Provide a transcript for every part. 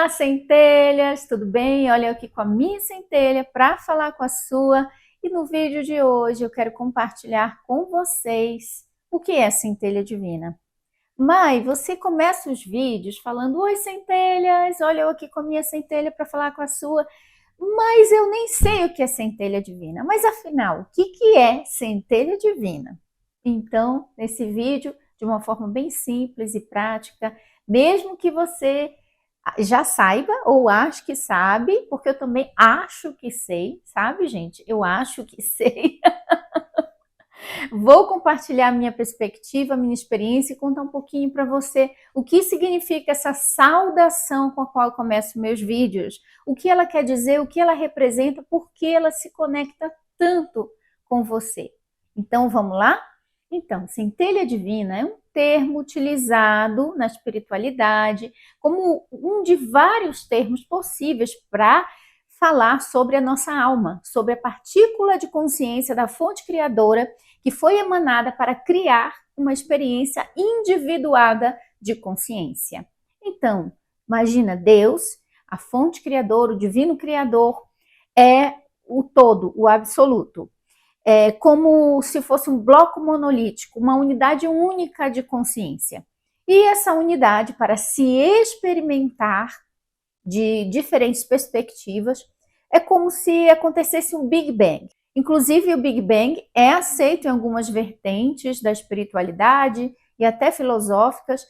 Olá, centelhas, tudo bem? Olha eu aqui com a minha centelha para falar com a sua. E no vídeo de hoje eu quero compartilhar com vocês o que é centelha divina. Mai, você começa os vídeos falando: oi, centelhas, olha eu aqui com a minha centelha para falar com a sua. Mas eu nem sei o que é centelha divina. Mas afinal, o que é centelha divina? Então, nesse vídeo, de uma forma bem simples e prática, mesmo que você já saiba ou acho que sabe, porque eu também acho que sei, sabe, gente? Eu acho que sei. Vou compartilhar minha perspectiva, minha experiência e contar um pouquinho para você o que significa essa saudação com a qual eu começo meus vídeos, o que ela quer dizer, o que ela representa, por que ela se conecta tanto com você. Então, vamos lá? Então, centelha divina é um termo utilizado na espiritualidade como um de vários termos possíveis para falar sobre a nossa alma, sobre a partícula de consciência da fonte criadora que foi emanada para criar uma experiência individuada de consciência. Então, imagina Deus, a fonte criadora, o divino criador, é o todo, o absoluto. É como se fosse um bloco monolítico, uma unidade única de consciência. E essa unidade, para se experimentar de diferentes perspectivas, é como se acontecesse um Big Bang. Inclusive, o Big Bang é aceito em algumas vertentes da espiritualidade e até filosóficas,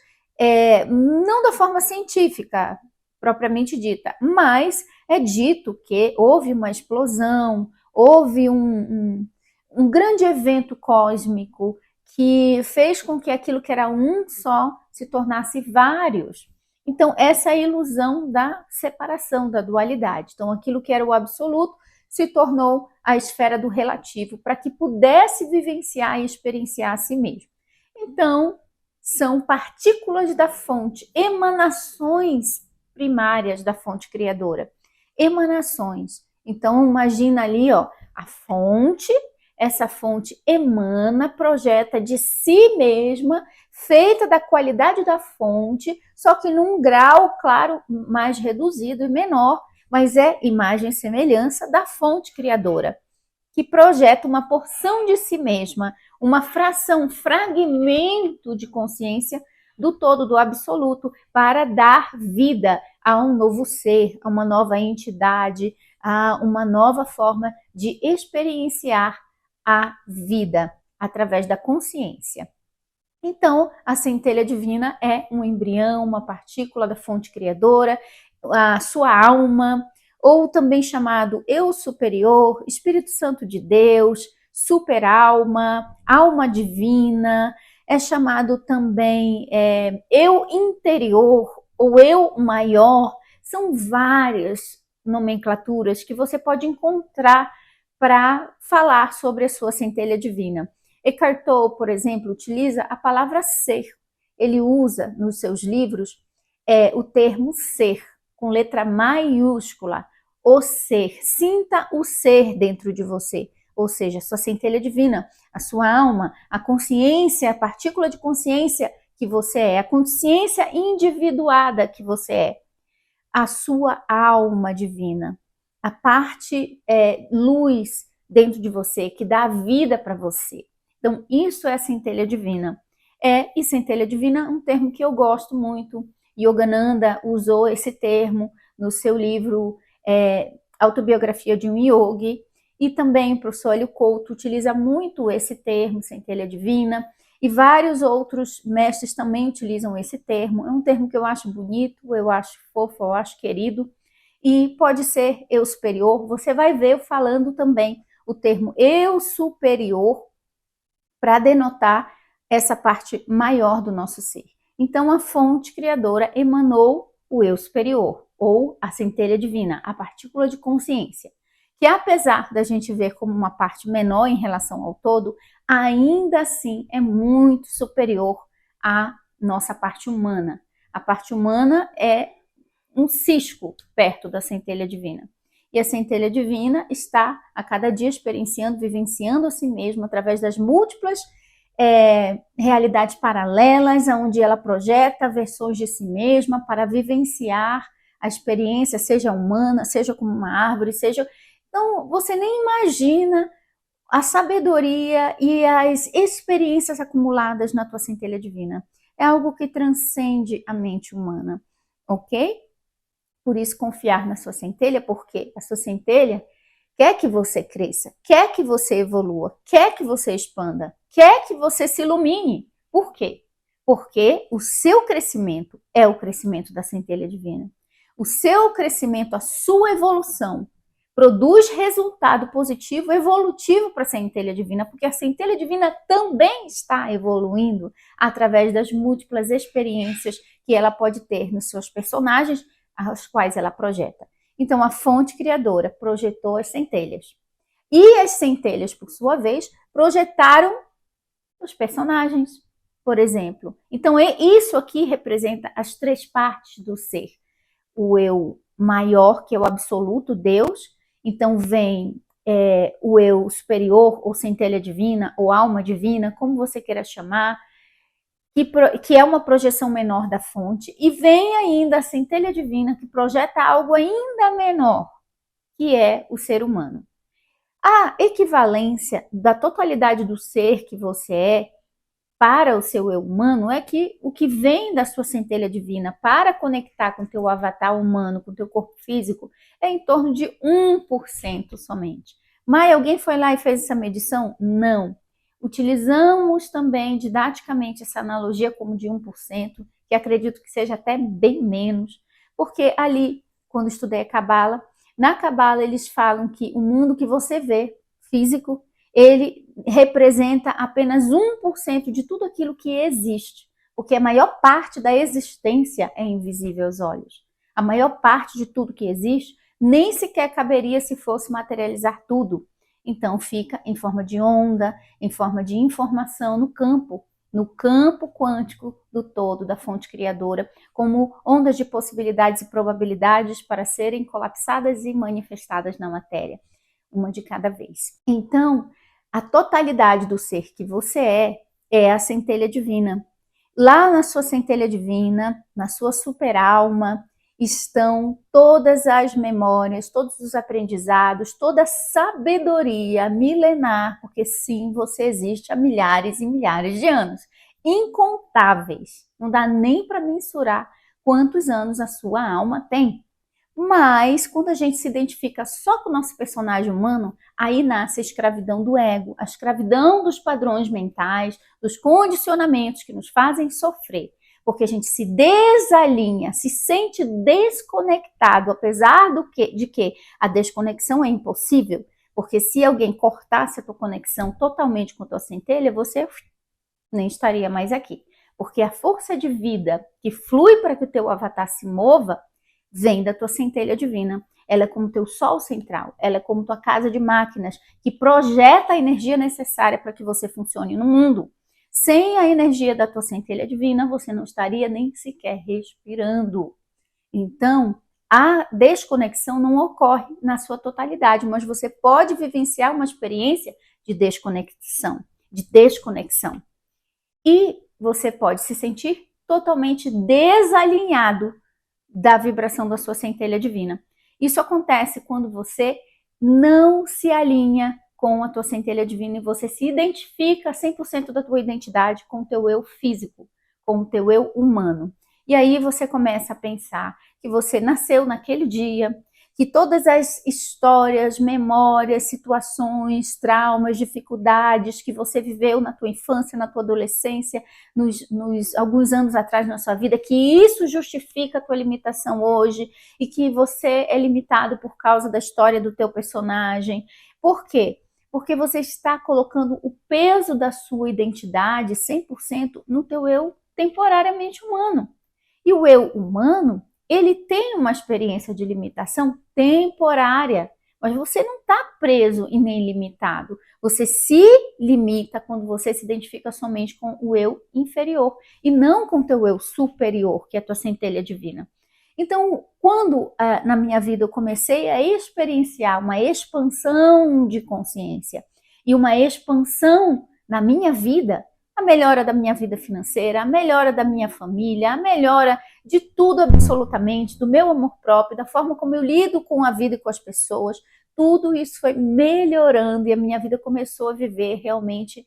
não da forma científica, propriamente dita, mas é dito que houve uma explosão, houve um grande evento cósmico que fez com que aquilo que era um só se tornasse vários. Então, essa é a ilusão da separação, da dualidade. Então, aquilo que era o absoluto se tornou a esfera do relativo, para que pudesse vivenciar e experienciar a si mesmo. Então, são partículas da fonte, emanações primárias da fonte criadora. Emanações. Então, imagina ali, ó, a fonte, essa fonte emana, projeta de si mesma, feita da qualidade da fonte, só que num grau, claro, mais reduzido e menor, mas é imagem e semelhança da fonte criadora, que projeta uma porção de si mesma, uma fração, um fragmento de consciência do todo, do absoluto, para dar vida a um novo ser, a uma nova entidade, a uma nova forma de experienciar a vida através da consciência. Então, a centelha divina é um embrião, uma partícula da fonte criadora, a sua alma, ou também chamado eu superior, Espírito Santo de Deus, superalma, alma divina, é chamado também eu interior ou eu maior. São várias nomenclaturas que você pode encontrar para falar sobre a sua centelha divina. Eckhart Tolle, por exemplo, utiliza a palavra ser. Ele usa nos seus livros o termo ser, com letra maiúscula, o ser. Sinta o ser dentro de você, ou seja, a sua centelha divina, a sua alma, a consciência, a partícula de consciência que você é, a consciência individuada que você é, a sua alma divina, a parte luz dentro de você, que dá vida para você. Então, isso é a centelha divina. E centelha divina é um termo que eu gosto muito. Yogananda usou esse termo no seu livro Autobiografia de um Yogi, e também o professor Hélio Couto utiliza muito esse termo, centelha divina, e vários outros mestres também utilizam esse termo. É um termo que eu acho bonito, eu acho fofo, eu acho querido, e pode ser eu superior. Você vai ver eu falando também o termo eu superior para denotar essa parte maior do nosso ser. Então, a fonte criadora emanou o eu superior, ou a centelha divina, a partícula de consciência, que apesar da gente ver como uma parte menor em relação ao todo, ainda assim é muito superior à nossa parte humana. A parte humana é um cisco perto da centelha divina. E a centelha divina está a cada dia experienciando, vivenciando a si mesma através das múltiplas realidades paralelas, onde ela projeta versões de si mesma para vivenciar a experiência, seja humana, seja como uma árvore, seja... Então, você nem imagina a sabedoria e as experiências acumuladas na tua centelha divina. É algo que transcende a mente humana, ok? Por isso, confiar na sua centelha, porque a sua centelha quer que você cresça, quer que você evolua, quer que você expanda, quer que você se ilumine. Por quê? Porque o seu crescimento é o crescimento da centelha divina. O seu crescimento, a sua evolução, produz resultado positivo, evolutivo para a centelha divina, porque a centelha divina também está evoluindo através das múltiplas experiências que ela pode ter nos seus personagens, aos quais ela projeta. Então, a fonte criadora projetou as centelhas. E as centelhas, por sua vez, projetaram os personagens, por exemplo. Então, isso aqui representa as três partes do ser. O eu maior, que é o absoluto, Deus. Então, vem o eu superior, ou centelha divina, ou alma divina, como você queira chamar, que é uma projeção menor da fonte, e vem ainda a centelha divina que projeta algo ainda menor, que é o ser humano. A equivalência da totalidade do ser que você é para o seu eu humano é que o que vem da sua centelha divina para conectar com o teu avatar humano, com o teu corpo físico, é em torno de 1% somente. Mas alguém foi lá e fez essa medição? Não. Utilizamos também didaticamente essa analogia como de 1%, que acredito que seja até bem menos, porque ali, quando estudei a Cabala, na Cabala eles falam que o mundo que você vê, físico, ele representa apenas 1% de tudo aquilo que existe, porque a maior parte da existência é invisível aos olhos. A maior parte de tudo que existe nem sequer caberia se fosse materializar tudo. Então fica em forma de onda, em forma de informação no campo quântico do todo, da fonte criadora, como ondas de possibilidades e probabilidades para serem colapsadas e manifestadas na matéria, uma de cada vez. Então, a totalidade do ser que você é a centelha divina. Lá na sua centelha divina, na sua superalma, estão todas as memórias, todos os aprendizados, toda a sabedoria milenar, porque sim, você existe há milhares e milhares de anos, incontáveis. Não dá nem para mensurar quantos anos a sua alma tem. Mas quando a gente se identifica só com o nosso personagem humano, aí nasce a escravidão do ego, a escravidão dos padrões mentais, dos condicionamentos que nos fazem sofrer. Porque a gente se desalinha, se sente desconectado, apesar de que a desconexão é impossível. Porque se alguém cortasse a tua conexão totalmente com a tua centelha, você nem estaria mais aqui. Porque a força de vida que flui para que o teu avatar se mova, vem da tua centelha divina. Ela é como teu sol central, ela é como tua casa de máquinas, que projeta a energia necessária para que você funcione no mundo. Sem a energia da tua centelha divina, você não estaria nem sequer respirando. Então, a desconexão não ocorre na sua totalidade, mas você pode vivenciar uma experiência de desconexão, E você pode se sentir totalmente desalinhado da vibração da sua centelha divina. Isso acontece quando você não se alinha com a tua centelha divina e você se identifica 100% da tua identidade com o teu eu físico, com o teu eu humano. E aí você começa a pensar que você nasceu naquele dia, que todas as histórias, memórias, situações, traumas, dificuldades que você viveu na tua infância, na tua adolescência, alguns anos atrás na sua vida, que isso justifica a tua limitação hoje e que você é limitado por causa da história do teu personagem. Por quê? Porque você está colocando o peso da sua identidade 100% no teu eu temporariamente humano. E o eu humano, ele tem uma experiência de limitação temporária, mas você não está preso e nem limitado. Você se limita quando você se identifica somente com o eu inferior e não com o teu eu superior, que é a tua centelha divina. Então, quando na minha vida eu comecei a experienciar uma expansão de consciência e uma expansão na minha vida, A melhora da minha vida financeira, a melhora da minha família, a melhora de tudo absolutamente, do meu amor próprio, da forma como eu lido com a vida e com as pessoas. Tudo isso foi melhorando e a minha vida começou a viver realmente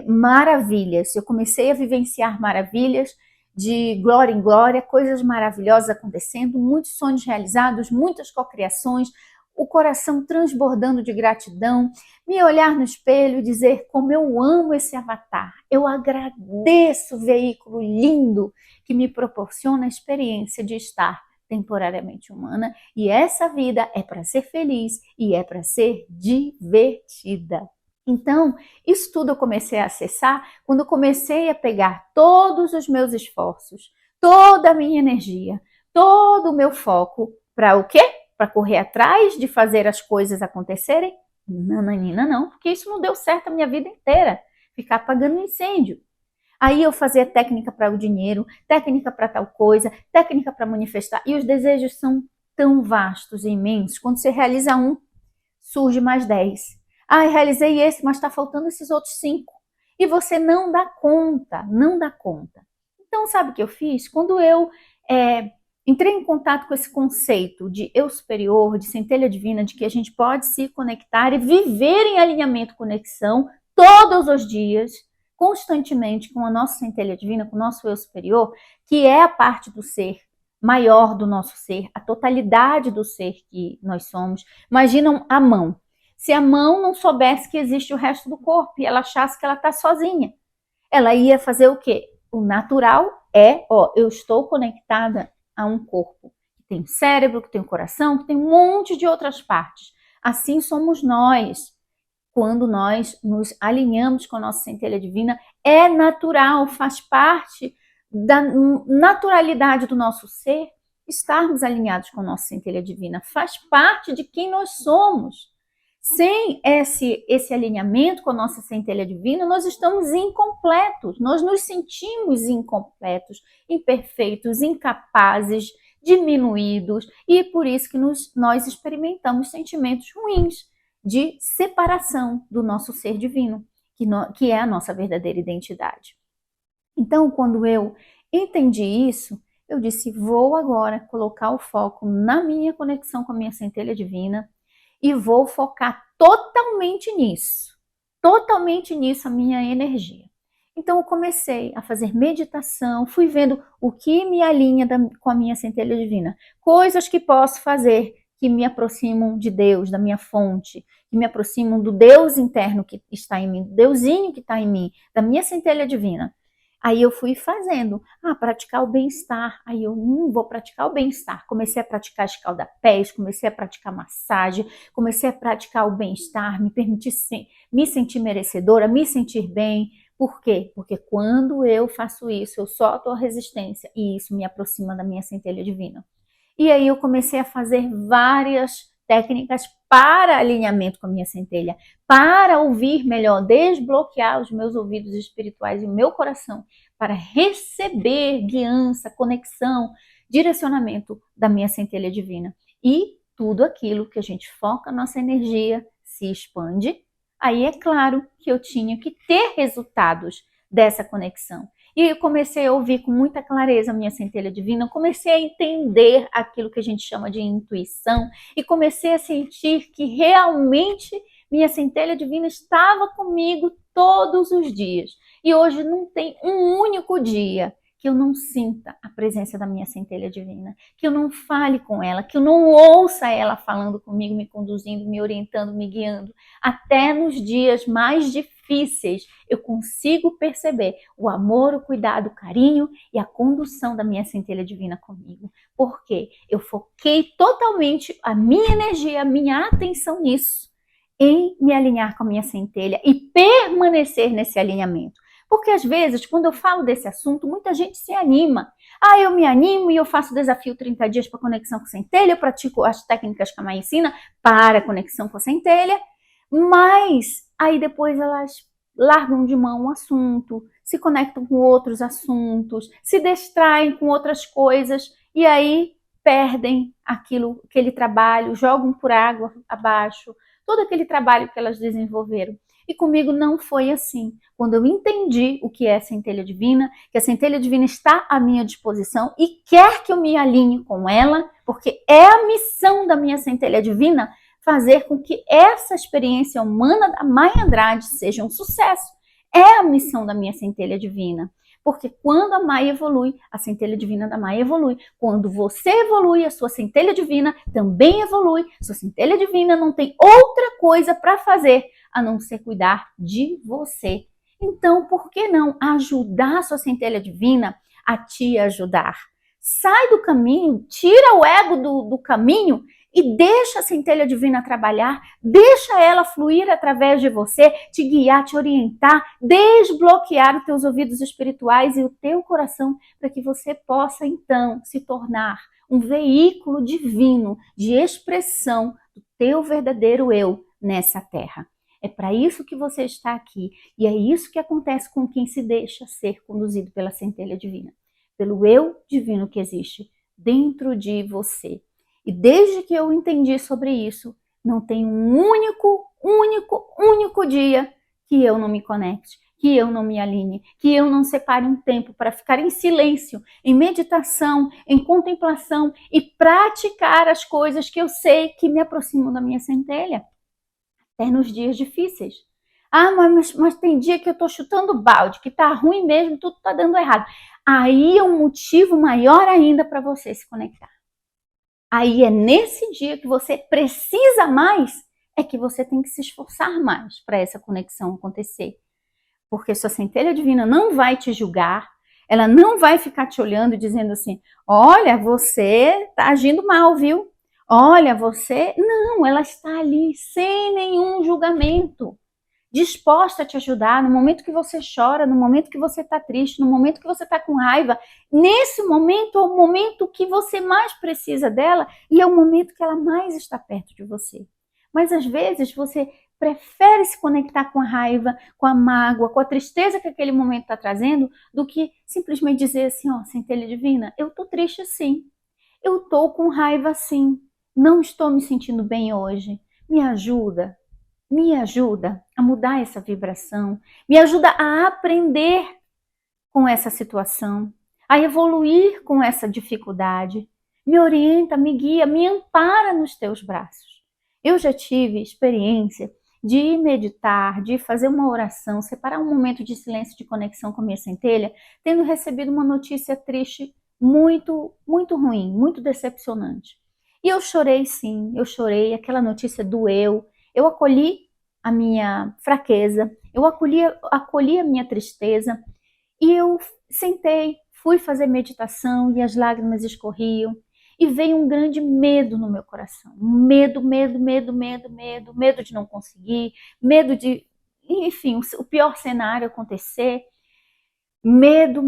maravilhas. Eu comecei a vivenciar maravilhas de glória em glória, coisas maravilhosas acontecendo, muitos sonhos realizados, muitas cocriações, o coração transbordando de gratidão, me olhar no espelho e dizer como eu amo esse avatar. Eu agradeço o veículo lindo que me proporciona a experiência de estar temporariamente humana, e essa vida é para ser feliz e é para ser divertida. Então, isso tudo eu comecei a acessar quando eu comecei a pegar todos os meus esforços, toda a minha energia, todo o meu foco para o quê? Para correr atrás de fazer as coisas acontecerem? Nananina, não, porque isso não deu certo a minha vida inteira. Ficar apagando incêndio. Aí eu fazia técnica para o dinheiro, técnica para tal coisa, técnica para manifestar. E os desejos são tão vastos e imensos. Quando você realiza um, surge mais 10. Ah, realizei esse, mas está faltando esses outros 5. E você não dá conta, não dá conta. Então, sabe o que eu fiz? Quando eu entrei em contato com esse conceito de eu superior, de centelha divina, de que a gente pode se conectar e viver em alinhamento, conexão, todos os dias, constantemente com a nossa centelha divina, com o nosso eu superior, que é a parte do ser maior do nosso ser, a totalidade do ser que nós somos. Imaginam a mão. Se a mão não soubesse que existe o resto do corpo e ela achasse que ela está sozinha, ela ia fazer o quê? O natural eu estou conectada a um corpo que tem cérebro, que tem coração, que tem um monte de outras partes. Assim somos nós. Quando nós nos alinhamos com a nossa centelha divina, é natural, faz parte da naturalidade do nosso ser estarmos alinhados com a nossa centelha divina, faz parte de quem nós somos. Sem esse alinhamento com a nossa centelha divina, nós estamos incompletos, nós nos sentimos incompletos, imperfeitos, incapazes, diminuídos, e por isso que nós experimentamos sentimentos ruins de separação do nosso ser divino, que é a nossa verdadeira identidade. Então, quando eu entendi isso, eu disse, vou agora colocar o foco na minha conexão com a minha centelha divina e vou focar totalmente nisso a minha energia. Então eu comecei a fazer meditação, fui vendo o que me alinha com a minha centelha divina, coisas que posso fazer que me aproximam de Deus, da minha fonte, que me aproximam do Deus interno que está em mim, do Deusinho que está em mim, da minha centelha divina. Aí eu fui fazendo, praticar o bem-estar. Aí eu vou praticar o bem-estar. Comecei a praticar escaldapés, comecei a praticar massagem, comecei a praticar o bem-estar, me permitir me sentir merecedora, me sentir bem. Por quê? Porque quando eu faço isso, eu solto a resistência e isso me aproxima da minha centelha divina. E aí eu comecei a fazer várias técnicas para alinhamento com a minha centelha, para ouvir melhor, desbloquear os meus ouvidos espirituais e o meu coração, para receber guiança, conexão, direcionamento da minha centelha divina. E tudo aquilo que a gente foca, a nossa energia se expande. Aí é claro que eu tinha que ter resultados dessa conexão. E eu comecei a ouvir com muita clareza a minha centelha divina, comecei a entender aquilo que a gente chama de intuição e comecei a sentir que realmente minha centelha divina estava comigo todos os dias. E hoje não tem um único dia que eu não sinta a presença da minha centelha divina, que eu não fale com ela, que eu não ouça ela falando comigo, me conduzindo, me orientando, me guiando. Até nos dias mais difíceis, eu consigo perceber o amor, o cuidado, o carinho e a condução da minha centelha divina comigo. Porque eu foquei totalmente a minha energia, a minha atenção nisso, em me alinhar com a minha centelha e permanecer nesse alinhamento. Porque às vezes, quando eu falo desse assunto, muita gente se anima. Eu me animo e eu faço o desafio 30 dias para conexão com a centelha, eu pratico as técnicas que a mãe ensina para conexão com a centelha, mas aí depois elas largam de mão o assunto, se conectam com outros assuntos, se distraem com outras coisas e aí perdem aquele trabalho, jogam por água abaixo, todo aquele trabalho que elas desenvolveram. E comigo não foi assim. Quando eu entendi o que é centelha divina, que a centelha divina está à minha disposição e quer que eu me alinhe com ela, porque é a missão da minha centelha divina fazer com que essa experiência humana da Maia Andrade seja um sucesso. É a missão da minha centelha divina. Porque quando a Maia evolui, a centelha divina da Maia evolui. Quando você evolui, a sua centelha divina também evolui. Sua centelha divina não tem outra coisa para fazer a não ser cuidar de você. Então, por que não ajudar a sua centelha divina a te ajudar? Sai do caminho, tira o ego do caminho e deixa a centelha divina trabalhar, deixa ela fluir através de você, te guiar, te orientar, desbloquear os teus ouvidos espirituais e o teu coração para que você possa então se tornar um veículo divino de expressão do teu verdadeiro eu nessa terra. É para isso que você está aqui e é isso que acontece com quem se deixa ser conduzido pela centelha divina, pelo eu divino que existe dentro de você. E desde que eu entendi sobre isso, não tem um único dia que eu não me conecte, que eu não me alinhe, que eu não separe um tempo para ficar em silêncio, em meditação, em contemplação e praticar as coisas que eu sei que me aproximam da minha centelha, até nos dias difíceis. Ah, mas tem dia que eu estou chutando balde, que está ruim mesmo, tudo está dando errado. Aí é um motivo maior ainda para você se conectar. Aí é nesse dia que você precisa mais, é que você tem que se esforçar mais para essa conexão acontecer. Porque sua centelha divina não vai te julgar, ela não vai ficar te olhando e dizendo assim, olha, você está agindo mal, viu? Olha, você... Não, ela está ali sem nenhum julgamento, disposta a te ajudar no momento que você chora, no momento que você está triste, no momento que você está com raiva. Nesse momento é o momento que você mais precisa dela e é o momento que ela mais está perto de você. Mas às vezes você prefere se conectar com a raiva, com a mágoa, com a tristeza que aquele momento está trazendo, do que simplesmente dizer assim, ó, centelha divina, eu tô triste sim, eu tô com raiva sim, não estou me sentindo bem hoje, me ajuda a mudar essa vibração, me ajuda a aprender com essa situação, a evoluir com essa dificuldade, me orienta, me guia, me ampara nos teus braços. Eu já tive experiência de meditar, de fazer uma oração, separar um momento de silêncio, de conexão com a minha centelha, tendo recebido uma notícia triste muito ruim, muito decepcionante. E eu chorei sim, eu chorei, aquela notícia doeu, eu acolhi a minha fraqueza, eu acolhi a minha tristeza e eu sentei, fui fazer meditação e as lágrimas escorriam e veio um grande medo no meu coração. Medo de não conseguir, medo de, enfim, o pior cenário acontecer. Medo.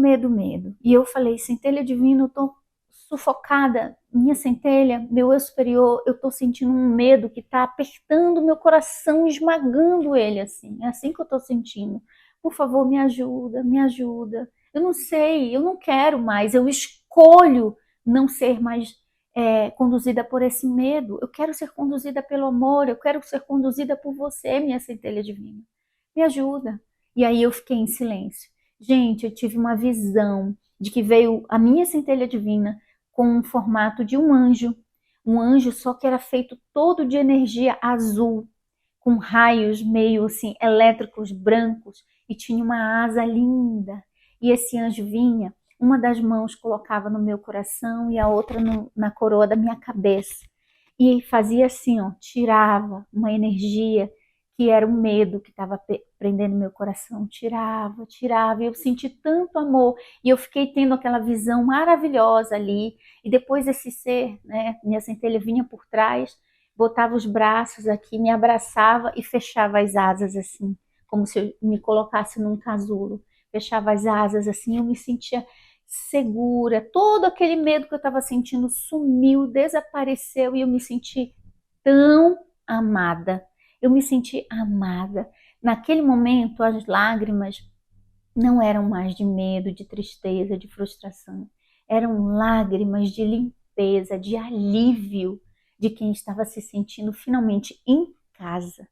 E eu falei, centelha divina, eu tô sufocada, minha centelha, meu eu superior, eu tô sentindo um medo que tá apertando meu coração, esmagando ele assim. É assim que eu tô sentindo. Por favor, me ajuda, me ajuda. Eu não sei, eu não quero mais, eu escolho não ser mais conduzida por esse medo. Eu quero ser conduzida pelo amor, eu quero ser conduzida por você, minha centelha divina. Me ajuda. E aí eu fiquei em silêncio. Gente, eu tive uma visão de que veio a minha centelha divina com um formato de um anjo só que era feito todo de energia azul, com raios meio assim elétricos brancos e tinha uma asa linda. E esse anjo vinha, uma das mãos colocava no meu coração e a outra na coroa da minha cabeça. E fazia assim, ó, tirava uma energia que era um medo que estava prendendo meu coração, tirava, e eu senti tanto amor, e eu fiquei tendo aquela visão maravilhosa ali, e depois esse ser, né, minha centelha vinha por trás, botava os braços aqui, me abraçava e fechava as asas assim, como se eu me colocasse num casulo, fechava as asas assim, eu me sentia segura, todo aquele medo que eu estava sentindo sumiu, desapareceu, e eu me senti tão amada. Eu me senti amada. Naquele momento, as lágrimas não eram mais de medo, de tristeza, de frustração. Eram lágrimas de limpeza, de alívio de quem estava se sentindo finalmente em casa.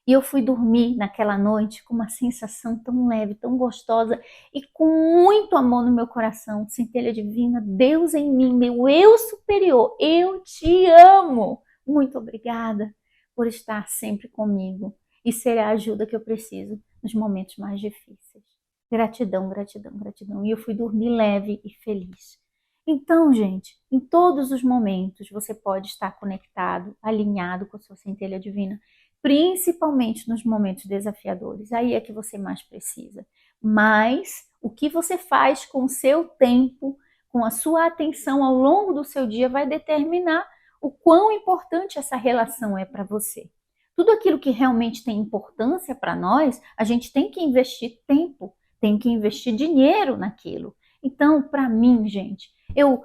E eu fui dormir naquela noite com uma sensação tão leve, tão gostosa e com muito amor no meu coração. Centelha divina, Deus em mim, meu eu superior, eu te amo. Muito obrigada por estar sempre comigo e ser a ajuda que eu preciso nos momentos mais difíceis. Gratidão, gratidão, gratidão. E eu fui dormir leve e feliz. Então, gente, em todos os momentos você pode estar conectado, alinhado com a sua centelha divina, principalmente nos momentos desafiadores. Aí é que você mais precisa. Mas o que você faz com o seu tempo, com a sua atenção ao longo do seu dia, vai determinar o quão importante essa relação é para você. Tudo aquilo que realmente tem importância para nós, a gente tem que investir tempo, tem que investir dinheiro naquilo. Então, para mim, gente, eu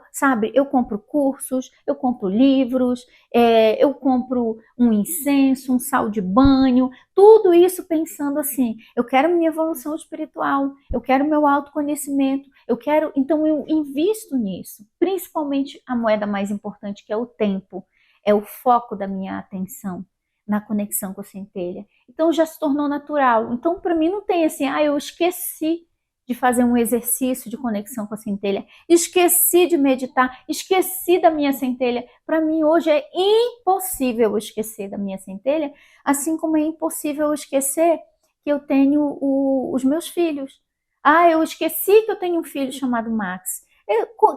compro cursos, eu compro livros, eu compro um incenso, um sal de banho, tudo isso pensando assim, eu quero minha evolução espiritual, eu quero meu autoconhecimento, então eu invisto nisso, principalmente a moeda mais importante que é o tempo, é o foco da minha atenção na conexão com a centelha. Então já se tornou natural. Então para mim não tem assim, eu esqueci de fazer um exercício de conexão com a centelha, esqueci de meditar, esqueci da minha centelha. Para mim hoje é impossível esquecer da minha centelha, assim como é impossível esquecer que eu tenho os meus filhos. Eu esqueci que eu tenho um filho chamado Max.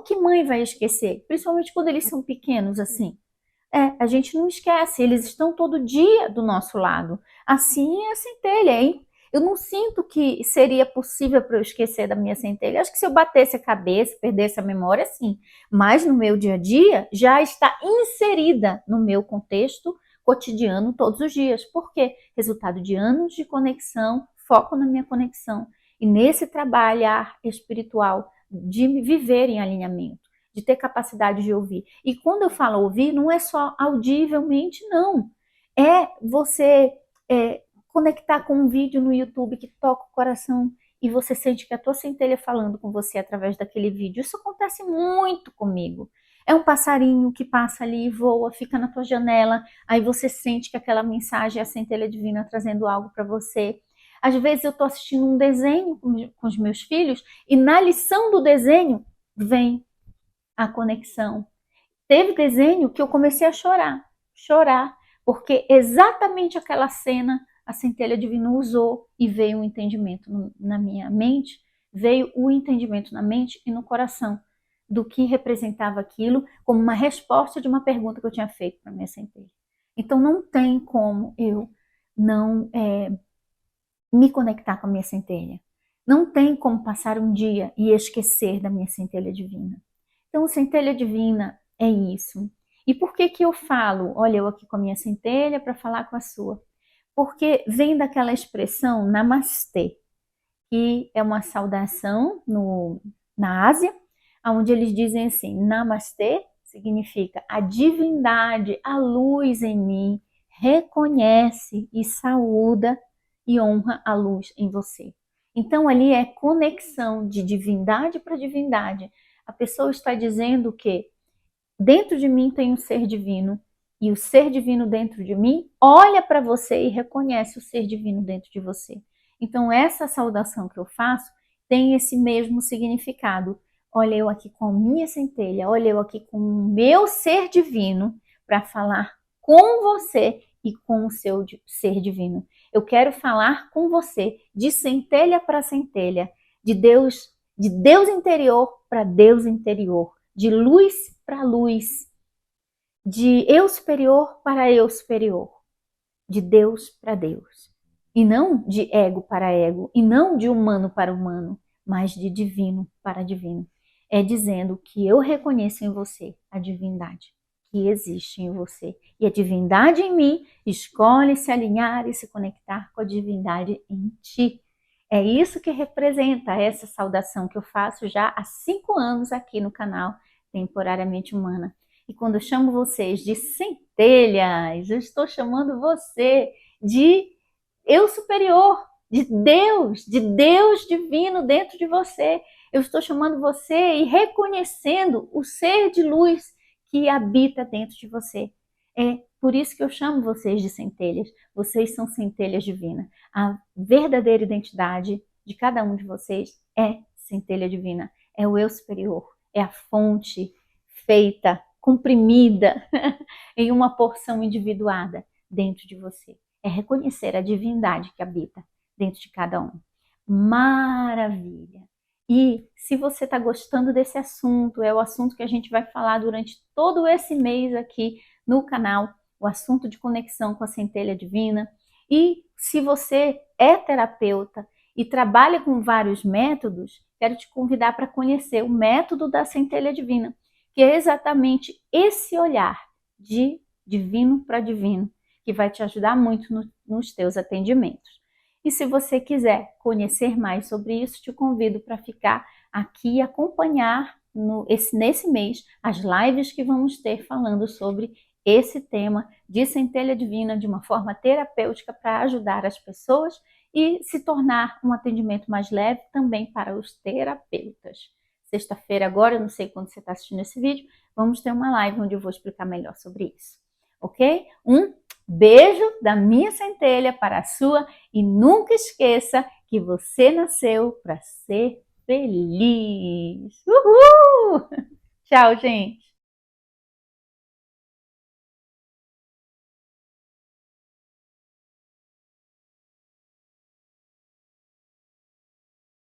Que mãe vai esquecer? Principalmente quando eles são pequenos assim. A gente não esquece, eles estão todo dia do nosso lado. Assim é a centelha, hein? Eu não sinto que seria possível para eu esquecer da minha centelha. Acho que se eu batesse a cabeça, perdesse a memória, sim. Mas no meu dia a dia já está inserida no meu contexto cotidiano todos os dias. Por quê? Resultado de anos de conexão, foco na minha conexão. E nesse trabalhar espiritual de me viver em alinhamento, de ter capacidade de ouvir. E quando eu falo ouvir, não é só audivelmente, não. É você conectar com um vídeo no YouTube que toca o coração e você sente que a tua centelha falando com você através daquele vídeo. Isso acontece muito comigo. É um passarinho que passa ali, voa, fica na tua janela, aí você sente que aquela mensagem é a centelha divina trazendo algo para você. Às vezes eu estou assistindo um desenho com os meus filhos e na lição do desenho vem a conexão. Teve desenho que eu comecei a chorar, porque exatamente aquela cena a centelha divina usou e veio um entendimento na minha mente, veio o entendimento na mente e no coração do que representava aquilo como uma resposta de uma pergunta que eu tinha feito para minha centelha. Então não tem como eu não me conectar com a minha centelha. Não tem como passar um dia e esquecer da minha centelha divina. Então, centelha divina é isso. E por que eu falo, olha, eu aqui com a minha centelha para falar com a sua? Porque vem daquela expressão namastê, que é uma saudação na Ásia, onde eles dizem assim, namastê significa a divindade, a luz em mim, reconhece e saúda e honra a luz em você. Então ali é conexão de divindade para divindade. A pessoa está dizendo que dentro de mim tem um ser divino e o ser divino dentro de mim olha para você e reconhece o ser divino dentro de você. Então essa saudação que eu faço tem esse mesmo significado. Olha eu aqui com a minha centelha, olha eu aqui com o meu ser divino para falar com você e com o seu ser divino. Eu quero falar com você de centelha para centelha, de Deus interior para Deus interior, de luz para luz, de eu superior para eu superior, de Deus para Deus. E não de ego para ego, e não de humano para humano, mas de divino para divino. É dizendo que eu reconheço em você a divindade que existe em você. E a divindade em mim escolhe se alinhar e se conectar com a divindade em ti. É isso que representa essa saudação que eu faço já há 5 anos aqui no canal Temporariamente Humana. E quando eu chamo vocês de centelhas, eu estou chamando você de eu superior, de Deus divino dentro de você. Eu estou chamando você e reconhecendo o ser de luz que habita dentro de você. É Por isso que eu chamo vocês de centelhas. Vocês são centelhas divinas. A verdadeira identidade de cada um de vocês é centelha divina. É o eu superior. É a fonte feita, comprimida em uma porção individuada dentro de você. É reconhecer a divindade que habita dentro de cada um. Maravilha! E se você está gostando desse assunto, é o assunto que a gente vai falar durante todo esse mês aqui no canal, o assunto de conexão com a centelha divina. E se você é terapeuta e trabalha com vários métodos, quero te convidar para conhecer o método da centelha divina, que é exatamente esse olhar de divino para divino, que vai te ajudar muito nos teus atendimentos. E se você quiser conhecer mais sobre isso, te convido para ficar aqui e acompanhar nesse mês as lives que vamos ter falando sobre esse tema de centelha divina de uma forma terapêutica para ajudar as pessoas e se tornar um atendimento mais leve também para os terapeutas. Sexta-feira agora, eu não sei quando você está assistindo esse vídeo, vamos ter uma live onde eu vou explicar melhor sobre isso, ok? Um beijo da minha centelha para a sua e nunca esqueça que você nasceu para ser feliz. Uhul! Tchau, gente!